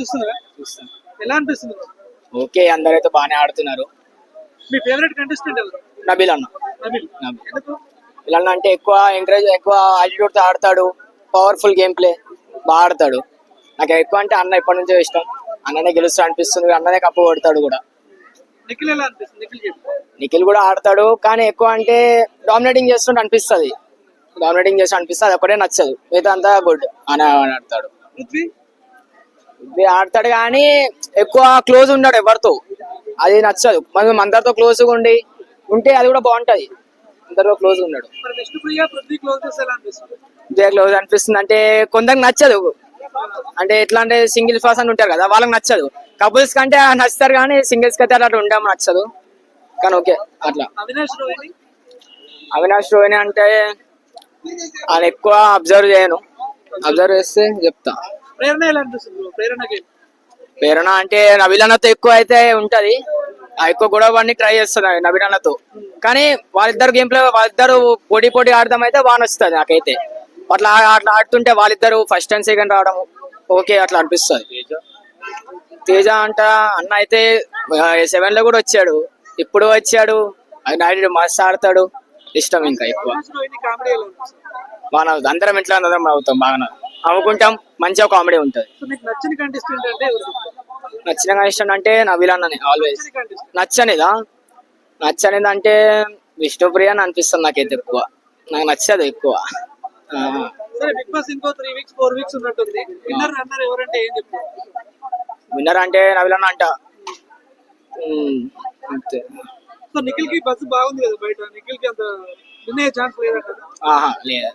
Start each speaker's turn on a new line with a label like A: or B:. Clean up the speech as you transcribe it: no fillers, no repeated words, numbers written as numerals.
A: చూస్తున్నారా?
B: చూస్తాను.
A: ఎలా అనిపిస్తుంది?
B: ఓకే, అందరైతే బాగానే ఆడుతున్నారు.
A: మీ ఫేవరెట్ కంటెస్టెంట్ ఎవరు?
B: నబీల్ అన్న.
A: నబిల్.
B: నబీల్
A: ఎందుకు?
B: ఇలా అంటే ఎక్కువ ఎంకరేజ్, ఎక్కువ యాటిట్యూడ్ తో ఆడతాడు. పవర్ఫుల్ గేమ్ ప్లే బాగా ఆడతాడు. నాకు ఎక్కువ అంటే అన్న ఎప్పటి నుంచో ఇష్టం. అన్ననే గెలుస్తా అనిపిస్తుంది, అన్ననే కప్పు కొడతాడు కూడా.
A: నిఖిల్ ఎలా అనిపిస్తుంది? నిఖిల్ చెప్పు.
B: నిఖిల్ కూడా ఆడతాడు, కానీ ఎక్కువ అంటే డామినేటింగ్ చేస్తుంటే అనిపిస్తుంది. అది ఒకటే నచ్చదు, మిగతా అంతా గుడ్ అని ఆడతాడు.
A: పృథ్వీ.
B: ఇది ఆడతాడు కానీ ఎక్కువ క్లోజ్ ఉన్నాడు ఎవరితో, అది నచ్చదు. మనం అందరితో క్లోజ్గా ఉంటే అది కూడా బాగుంటది. అందరితో క్లోజ్ ఉన్నాడు.
A: మరి విష్ణుప్రియ పృథ్వీ క్లోజెస్ ఎలా అనిపిస్తుంది?
B: ఇదే క్లోజ్ అనిపిస్తుంది అంటే కొందరికి నచ్చదు. అంటే ఎట్లా అంటే సింగిల్ పర్సన్ ఉంటారు కదా, వాళ్ళకి నచ్చదు. కపుల్స్ కంటే నచ్చుతారు కానీ సింగిల్స్ అయితే అట్లా ఉండడం నచ్చదు. కానీ ఓకే అట్లా. అవినాష్ రోహిణి అంటే ఆయన ఎక్కువ అబ్జర్వ్ చేయను, అబ్జర్వ్ చేస్తే చెప్తా.
A: ప్రేరణ ఎలా అనిపిస్తుంది?
B: ప్రేరణ అంటే నవీలన్నతో ఎక్కువ అయితే ఉంటది, ఎక్కువ గొడవ పడి ట్రై చేస్తున్నారు నవీలన్నతో. కానీ వాళ్ళిద్దరు గేమ్ ప్లే, వాళ్ళిద్దరు పోటీ ఆడదాం అయితే బాగా నచ్చుతుంది నాకైతే. అట్లా ఆడుతుంటే వాళ్ళిద్దరు ఫస్ట్ అండ్ సెకండ్ రావడం ఓకే అట్లా అనిపిస్తుంది. తేజ అంట అన్న అయితే 7 లో కూడా వచ్చాడు, ఇప్పుడు వచ్చాడు. అది మస్తు ఆడతాడు, ఇష్టం ఇంకా ఎక్కువ. మన అందరం ఇంట్లో అందరం అవుతాం, బాగా నవ్వుకుంటాం, మంచిగా కామెడీ ఉంటది.
A: నచ్చిన
B: కంటెస్టెంట్ అంటే నవీల్ అన్ననే ఆల్వేస్. నచ్చనిది అంటే విష్ణుప్రియ అని అనిపిస్తుంది నాకైతే ఎక్కువ. నాకు నచ్చదు ఎక్కువ.
A: బిగ్ బాస్ ఇంకో 3 వీక్స్ 4 వీక్స్ ఉన్నట్టుంది. విన్నర్ ఎవరంటే ఏం చెప్తారు?
B: విన్నర్ అంటే నవీల్ అన్న అంట.
A: సో నిఖిల్ కి బస్ బాగుంది కదా బయట, నిఖిల్ కి అంత వినే ఛాన్స్ లేదంట.
B: లేదు.